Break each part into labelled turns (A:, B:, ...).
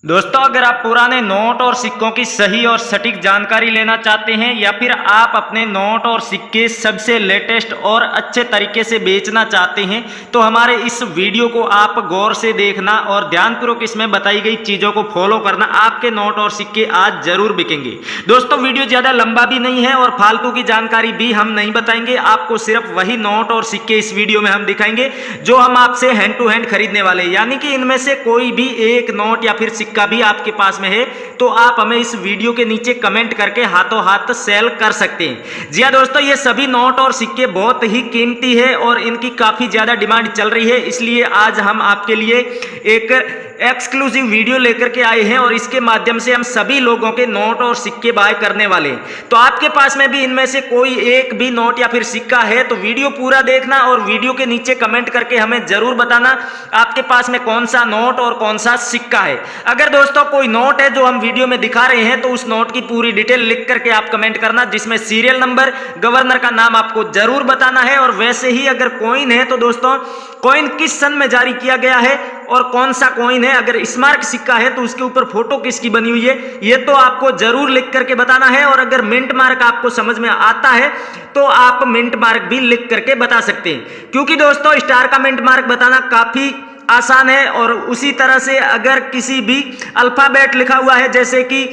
A: दोस्तों, अगर आप पुराने नोट और सिक्कों की सही और सटीक जानकारी लेना चाहते हैं या फिर आप अपने नोट और सिक्के सबसे लेटेस्ट और अच्छे तरीके से बेचना चाहते हैं तो हमारे इस वीडियो को आप गौर से देखना और ध्यानपूर्वक इसमें बताई गई चीज़ों को फॉलो करना। आपके नोट और सिक्के आज जरूर बिकेंगे। दोस्तों, वीडियो ज़्यादा लंबा भी नहीं है और फालतू की जानकारी भी हम नहीं बताएंगे। आपको सिर्फ वही नोट और सिक्के इस वीडियो में हम दिखाएंगे जो हम आपसे हैंड टू हैंड खरीदने वाले हैं, यानी कि इनमें से कोई भी एक नोट या फिर का भी आपके पास में है तो आप हमें इस वीडियो के नीचे कमेंट करके हाथों हाथ सेल कर सकते हैं। जी हां दोस्तों, ये सभी नोट और सिक्के बहुत ही कीमती है और इनकी काफी ज्यादा डिमांड चल रही है, इसलिए आज हम आपके लिए एक एक्सक्लूसिव वीडियो लेकर के आए हैं और इसके माध्यम से हम सभी लोगों के नोट और सिक्के बाय करने वाले हैं। तो आपके पास में भी इनमें से कोई एक भी नोट या फिर सिक्का है तो वीडियो पूरा देखना और वीडियो के नीचे कमेंट करके हमें जरूर बताना आपके पास में कौन सा नोट और कौन सा सिक्का है। अगर दोस्तों कोई नोट है जो हम वीडियो में दिखा रहे हैं तो उस नोट की पूरी डिटेल लिख करके आप कमेंट करना, जिसमें सीरियल नंबर, गवर्नर का नाम आपको जरूर बताना है। और वैसे ही अगर कॉइन है तो दोस्तों कॉइन किस सन में जारी किया गया है और कौन सा कॉइन है। अगर स्मारक सिक्का है तो उसके ऊपर फोटो किसकी बनी हुई है ये तो आपको जरूर लिख करके बताना है। और अगर मिंट मार्क आपको समझ में आता है तो आप मिंट मार्क भी लिख करके बता सकते हैं, क्योंकि दोस्तों स्टार का मिंट मार्क बताना काफी आसान है। और उसी तरह से अगर किसी भी अल्फाबेट लिखा हुआ है, जैसे कि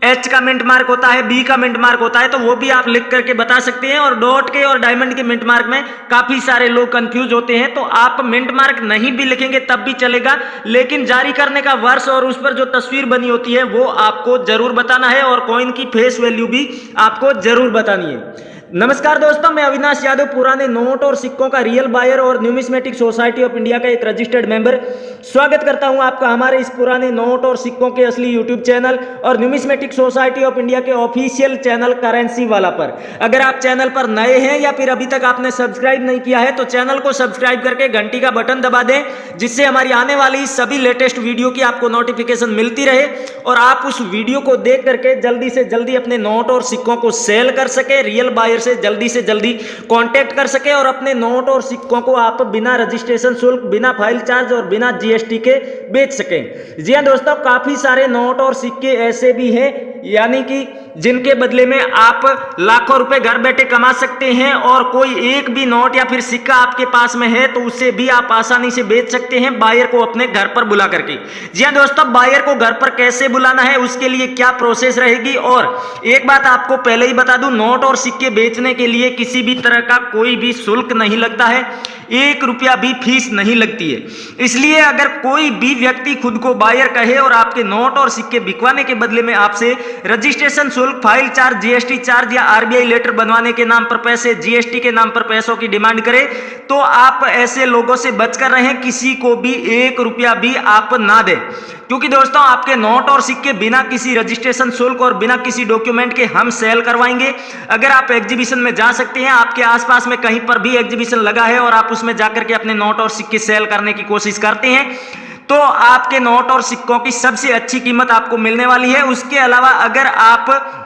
A: एच का मिंट मार्क होता है, बी का मिंट मार्क होता है, तो वो भी आप लिख करके बता सकते हैं। और डॉट के और डायमंड के मिंट मार्क में काफी सारे लोग कंफ्यूज होते हैं, तो आप मिंट मार्क नहीं भी लिखेंगे तब भी चलेगा, लेकिन जारी करने का वर्ष और उस पर जो तस्वीर बनी होती है वो आपको जरूर बताना है और कॉइन की फेस वैल्यू भी आपको जरूर बतानी है। नमस्कार दोस्तों, मैं अविनाश यादव, पुराने नोट और सिक्कों का रियल बायर और न्यूमिस्मेटिक सोसाइटी ऑफ इंडिया का एक रजिस्टर्ड मेंबर, स्वागत करता हूं आपका हमारे इस पुराने नोट और सिक्कों के असली यूट्यूब चैनल और न्यूमिस्मेटिक सोसाइटी ऑफ इंडिया के ऑफिशियल चैनल करेंसी वाला पर। अगर आप चैनल पर नए हैं या फिर अभी तक आपने सब्सक्राइब नहीं किया है तो चैनल को सब्सक्राइब करके घंटी का बटन दबा दें, जिससे हमारी आने वाली सभी लेटेस्ट वीडियो की आपको नोटिफिकेशन मिलती रहे और आप उस वीडियो को देख करके जल्दी से जल्दी अपने नोट और सिक्कों को सेल कर सके, रियल बायर से जल्दी कांटेक्ट कर सके और अपने नोट और सिक्कों को आप बिना रजिस्ट्रेशन शुल्क, बिना फाइल चार्ज और बिना जीएसटी के बेच सकें। जी हां दोस्तों, काफी सारे नोट और सिक्के ऐसे भी हैं यानी कि जिनके बदले में आप लाखों रुपए घर बैठे कमा सकते हैं और कोई एक भी नोट या फिर सिक्का आपके पास में है तो उसे भी आप आसानी से बेच सकते हैं बायर को अपने घर पर बुला करके। जी हां दोस्तों, बायर को घर पर कैसे बुलाना है, उसके लिए क्या प्रोसेस रहेगी, और एक बात आपको पहले ही बता दूं, नोट और सिक्के बेचने के लिए किसी भी तरह का कोई भी शुल्क नहीं लगता है, 1 रुपया भी फीस नहीं लगती है। इसलिए अगर कोई भी व्यक्ति खुद को बायर कहे और आपके नोट और सिक्के बिकवाने के बदले में आपसे रजिस्ट्रेशन शुल्क, फाइल चार्ज, जीएसटी चार्ज या आरबीआई लेटर बनवाने के नाम पर पैसे, जीएसटी के नाम पर पैसों की डिमांड करे तो आप ऐसे लोगों से बचकर रहें, किसी को भी 1 रुपया भी आप ना दें, क्योंकि दोस्तों आपके नोट और सिक्के बिना किसी रजिस्ट्रेशन शुल्क और बिना किसी डॉक्यूमेंट के हम सेल करवाएंगे। अगर आप एग्जीबिशन में जा सकते हैं, आपके आसपास में कहीं पर भी एग्जीबिशन लगा है और आप उसमें जाकर के अपने नोट और सिक्के सेल करने की कोशिश करते हैं तो आपके नोट और सिक्कों की सबसे अच्छी कीमत आपको मिलने वाली है। उसके अलावा अगर आप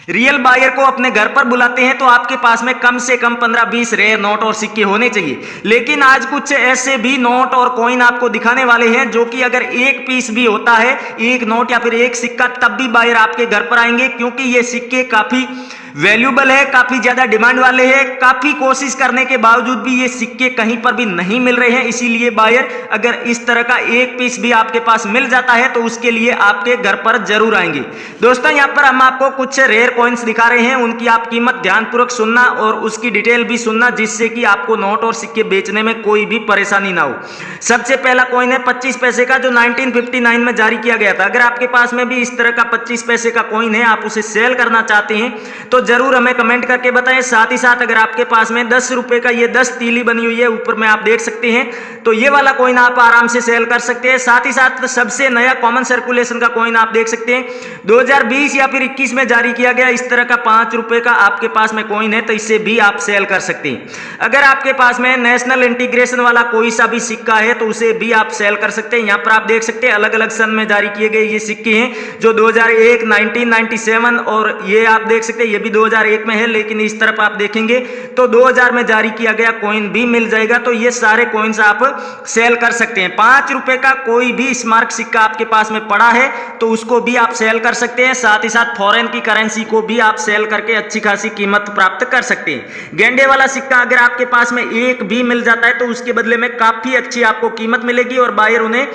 A: रियल बायर को अपने घर पर बुलाते हैं तो आपके पास में कम से कम 15-20 रेयर नोट और सिक्के होने चाहिए। लेकिन आज कुछ ऐसे भी नोट और कॉइन आपको दिखाने वाले हैं जो कि अगर एक पीस भी होता है, एक नोट या फिर एक सिक्का, तब भी बायर आपके घर पर आएंगे, क्योंकि ये सिक्के काफी वैल्यूबल है, काफी ज्यादा डिमांड वाले हैं। काफी कोशिश करने के बावजूद भी ये सिक्के कहीं पर भी नहीं मिल रहे हैं, इसीलिए बायर अगर इस तरह का एक पीस भी आपके पास मिल जाता है तो उसके लिए आपके घर पर जरूर आएंगे। दोस्तों, यहाँ पर हम आपको कुछ रेयर कॉइन्स दिखा रहे हैं, उनकी आप कीमत ध्यानपूर्वक सुनना और उसकी डिटेल भी सुनना, जिससे कि आपको नोट और सिक्के बेचने में कोई भी परेशानी ना हो। सबसे पहला कॉइन है 25 पैसे का, जो 1959 में जारी किया गया था। अगर आपके पास में भी इस तरह का 25 पैसे का कॉइन है, आप उसे सेल करना चाहते हैं तो जरूर हमें कमेंट करके बताएं। साथ ही साथ अगर आपके पास में 10 रुपए का ये 10 तीली बनी हुई है, ऊपर में आप देख सकते हैं, तो ये वाला कॉइन आप आराम से सेल कर सकते हैं। साथ ही साथ सबसे नया कॉमन सर्कुलेशन का कॉइन आप देख सकते हैं, 2020 या फिर 21 में जारी किया गया, इस तरह का 5 रुपए का आपके पास में कॉइन है तो इसे भी आप सेल कर सकते हैं। अगर आपके पास में नेशनल इंटीग्रेशन वाला कोई सा भी सिक्का है तो उसे भी आप सेल कर सकते हैं। यहाँ पर आप देख सकते हैं अलग अलग सन में जारी किए गए ये सिक्के हैं, जो 2001, 1997 और ये आप देख सकते हैं ये भी 2001 में है, लेकिन इस तरफ आप देखेंगे तो 2000 में जारी किया गया कॉइन भी मिल जाएगा। तो ये सारे कॉइन्स आप सेल कर सकते हैं। 5 रुपए का कोई भी स्मारक सिक्का आपके पास में पड़ा है तो उसको भी आप सेल कर सकते हैं। साथ ही साथ फॉरेन की करेंसी को भी आप सेल करके अच्छी खासी कीमत प्राप्त कर सकते हैं। गेंडे वाला सिक्का अगर आपके पास में एक भी मिल जाता है तो उसके बदले में काफी अच्छी आपको कीमत मिलेगी और बायर उन्हें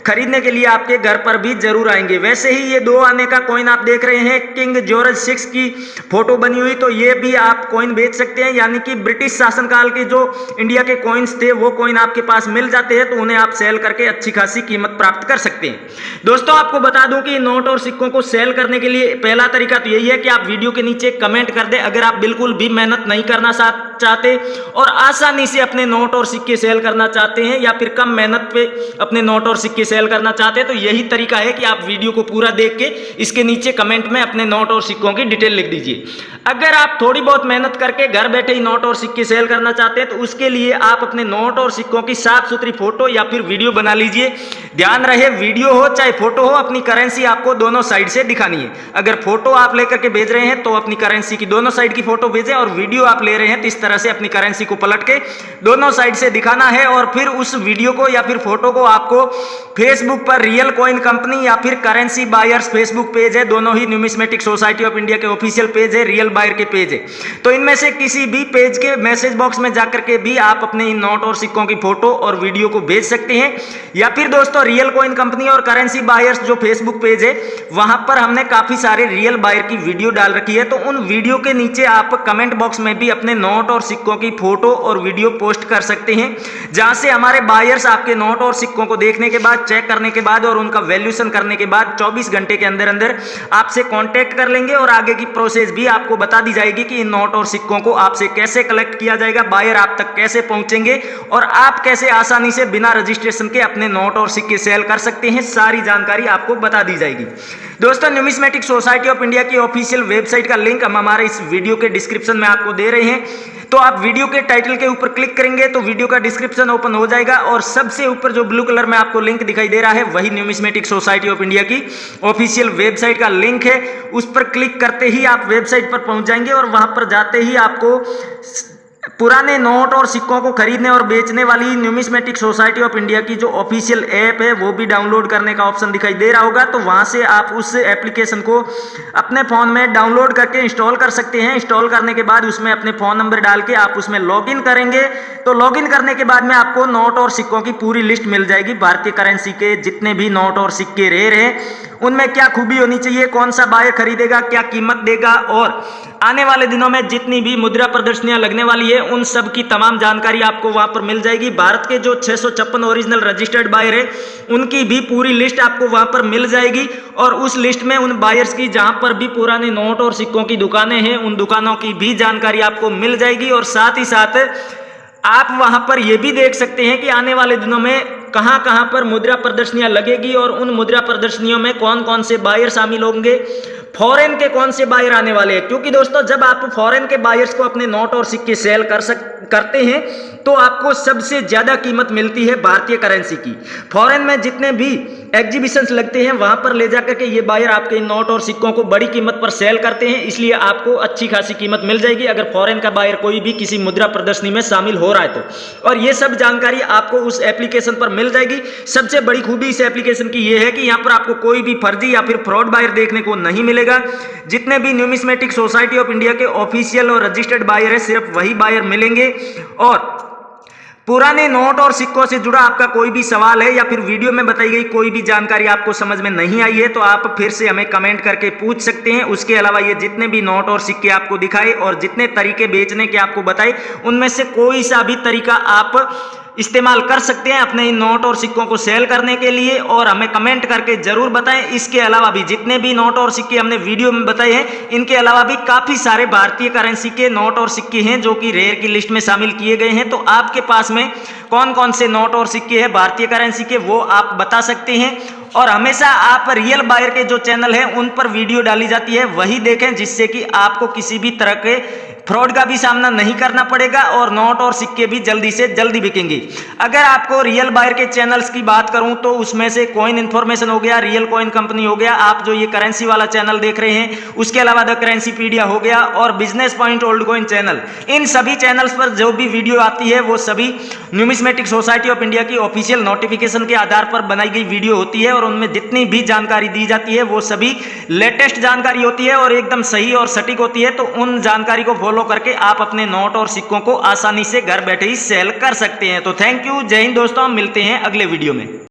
A: खरीदने के लिए आपके घर पर भी जरूर आएंगे। वैसे ही ये 2 आने का कॉइन आप देख रहे हैं, किंग जॉर्ज 6 की फोटो बनी हुई, तो ये भी आप कॉइन बेच सकते हैं। यानी कि ब्रिटिश शासनकाल के जो इंडिया के कॉइन्स थे वो कॉइन आपके पास मिल जाते हैं तो उन्हें आप सेल करके अच्छी खासी कीमत प्राप्त कर सकते हैं। दोस्तों आपको बता दूं कि नोट और सिक्कों को सेल करने के लिए पहला तरीका तो यही है कि आप वीडियो के नीचे कमेंट कर दें। अगर आप बिल्कुल भी मेहनत नहीं करना चाहते और आसानी से अपने नोट और सिक्के सेल करना चाहते हैं या फिर कम मेहनत पे अपने नोट और सिक्के सेल करना चाहते हैं तो यही तरीका है कि आप वीडियो को पूरा देख के इसके नीचे कमेंट में अपने नोट और सिक्कों की डिटेल लिख दीजिए। अगर आप थोड़ी बहुत मेहनत करके घर बैठे ही नोट और सिक्के सेल करना चाहते हैं तो उसके लिए आप अपने नोट और सिक्कों की साफ सुथरी फोटो या फिर वीडियो बना लीजिए। ध्यान रहे वीडियो हो चाहे फोटो हो, अपनी करेंसी आपको दोनों साइड से दिखानी है। अगर फोटो आप लेकर के भेज रहे हैं तो अपनी करेंसी की दोनों साइड की फोटो भेजें और वीडियो आप ले रहे हैं तो इस तरह से अपनी करेंसी को पलट के दोनों साइड से दिखाना है। और फिर उस वीडियो को या फिर फोटो को आपको फेसबुक पर रियल कॉइन कंपनी या फिर करेंसी बायर्स फेसबुक पेज है, दोनों ही न्यूमिस्मेटिक सोसाइटी ऑफ इंडिया के ऑफिशियल पेज है, रियल बायर के पेज है। तो इनमें से किसी भी पेज के मैसेज बॉक्स में जाकर के भी आप अपने इन नोट और सिक्कों की फोटो और वीडियो को भेज सकते हैं। या फिर दोस्तों रियल कॉइन कंपनी और करेंसी बायर्स जो फेसबुक पेज है वहां पर हमने काफी सारे रियल बायर की वीडियो डाल रखी है, तो उन वीडियो के नीचे आप कमेंट बॉक्स में भी अपने नोट और सिक्कों की फोटो और वीडियो पोस्ट कर सकते हैं, जहां से हमारे बायर्स आपके नोट और सिक्कों को देखने के बाद, चेक करने के बाद और उनका वैल्यूएशन करने के बाद 24 घंटे के अंदर अंदर आपसे कांटेक्ट कर लेंगे और आगे की प्रोसेस भी आपको बता दी जाएगी कि इन नोट और सिक्कों को आपसे कैसे कलेक्ट किया जाएगा, बायर आप तक कैसे पहुंचेंगे और आप कैसे आसानी से बिना रजिस्ट्रेशन के अपने नोट और सिक्के सेल कर सकते हैं। सारी जानकारी आपको बता दी जाएगी। दोस्तों न्यूमिस्मेटिक सोसाइटी ऑफ इंडिया की ऑफिशियल वेबसाइट का लिंक हम हमारे इस वीडियो के डिस्क्रिप्शन में आपको दे रहे हैं। तो आप वीडियो के टाइटल के ऊपर क्लिक करेंगे तो वीडियो का डिस्क्रिप्शन ओपन हो जाएगा और सबसे ऊपर जो ब्लू कलर में आपको लिंक दिखाई दे रहा है वही न्यूमिस्मेटिक सोसाइटी ऑफ इंडिया की ऑफिशियल वेबसाइट का लिंक है। उस पर क्लिक करते ही आप वेबसाइट पर पहुंच जाएंगे और वहां पर जाते ही आपको पुराने नोट और सिक्कों को खरीदने और बेचने वाली न्यूमिस्मेटिक सोसाइटी ऑफ इंडिया की जो ऑफिशियल ऐप है वो भी डाउनलोड करने का ऑप्शन दिखाई दे रहा होगा। तो वहां से आप उस एप्लीकेशन को अपने फोन में डाउनलोड करके इंस्टॉल कर सकते हैं। इंस्टॉल करने के बाद उसमें अपने फोन नंबर डाल के आप उसमें लॉगिन करेंगे तो लॉगिन करने के बाद में आपको नोट और सिक्कों की पूरी लिस्ट मिल जाएगी। भारतीय करेंसी के जितने भी नोट और सिक्के रेयर हैं उनमें क्या खूबी होनी चाहिए, कौन सा बायर खरीदेगा, क्या कीमत देगा और आने वाले दिनों में जितनी भी मुद्रा प्रदर्शनियां लगने वाली है उन सब की तमाम जानकारी आपको वहां पर मिल जाएगी। भारत के जो 656 ओरिजिनल रजिस्टर्ड बायर है उनकी भी पूरी लिस्ट आपको वहां पर मिल जाएगी और उस लिस्ट में उन बायर्स की जहां पर भी पुराने नोट और सिक्कों की दुकानें हैं उन दुकानों की भी जानकारी आपको मिल जाएगी। और साथ ही साथ आप वहां पर यह भी देख सकते हैं कि आने वाले दिनों में कहां पर मुद्रा प्रदर्शनियां लगेगी और उन मुद्रा प्रदर्शनियों में कौन कौन से बायर शामिल होंगे, फॉरेन के कौन से बायर आने वाले हैं। क्योंकि दोस्तों जब आप फॉरेन के बायर्स को अपने नोट और सिक्के सेल करते हैं तो आपको सबसे ज्यादा कीमत मिलती है भारतीय करेंसी की। फॉरेन में जितने भी एग्जीबिशंस लगते हैं वहां पर ले जाकर के ये बायर आपके इन नोट और सिक्कों को बड़ी कीमत पर सेल करते हैं, इसलिए आपको अच्छी खासी कीमत मिल जाएगी अगर फॉरेन का बायर कोई भी किसी मुद्रा प्रदर्शनी में शामिल हो रहा है तो। और ये सब जानकारी आपको उस एप्लीकेशन पर मिल जाएगी। सबसे बड़ी खूबी इस एप्लीकेशन की यह है कि यहाँ पर आपको कोई भी फर्जी या फिर फ्रॉड बायर देखने को नहीं मिलेगा। जितने भी न्यूमिस्मेटिक सोसाइटी ऑफ इंडिया के ऑफिशियल और रजिस्टर्ड बायर है सिर्फ वही बायर मिलेंगे। और पुराने नोट और सिक्कों से जुड़ा आपका कोई भी सवाल है या फिर वीडियो में बताई गई कोई भी जानकारी आपको समझ में नहीं आई है तो आप फिर से हमें कमेंट करके पूछ सकते हैं। उसके अलावा ये जितने भी नोट और सिक्के आपको दिखाए और जितने तरीके बेचने के आपको बताए उनमें से कोई सा भी तरीका आप इस्तेमाल कर सकते हैं अपने इन नोट और सिक्कों को सेल करने के लिए और हमें कमेंट करके जरूर बताएं। इसके अलावा भी जितने भी नोट और सिक्के हमने वीडियो में बताए हैं इनके अलावा भी काफी सारे भारतीय करेंसी के नोट और सिक्के हैं जो कि रेयर की लिस्ट में शामिल किए गए हैं। तो आपके पास में कौन कौन से नोट और सिक्के हैं भारतीय करेंसी के वो आप बता सकते हैं। और हमेशा आप रियल बायर के जो चैनल है उन पर वीडियो डाली जाती है वही देखें, जिससे कि आपको किसी भी तरह के फ्रॉड का भी सामना नहीं करना पड़ेगा और नोट और सिक्के भी जल्दी से जल्दी बिकेंगे। अगर आपको रियल बायर के चैनल्स की बात करूं तो उसमें से कॉइन इन्फॉर्मेशन हो गया, रियल कॉइन कंपनी हो गया, आप जो ये करेंसी वाला चैनल देख रहे हैं, उसके अलावा द करेंसीपीडिया हो गया और business point old coin channel, इन सभी चैनल्स पर जो भी वीडियो आती है वो सभी न्यूमिस्मेटिक सोसाइटी ऑफ इंडिया की ऑफिशियल नोटिफिकेशन के आधार पर बनाई गई वीडियो होती है और उनमें जितनी भी जानकारी दी जाती है वो सभी लेटेस्ट जानकारी होती है और एकदम सही और सटीक होती है। तो उन जानकारी को फॉलो करके आप अपने नोट और सिक्कों को आसानी से घर बैठे ही सेल कर सकते हैं। तो थैंक यू, जय हिंद दोस्तों, हम मिलते हैं अगले वीडियो में।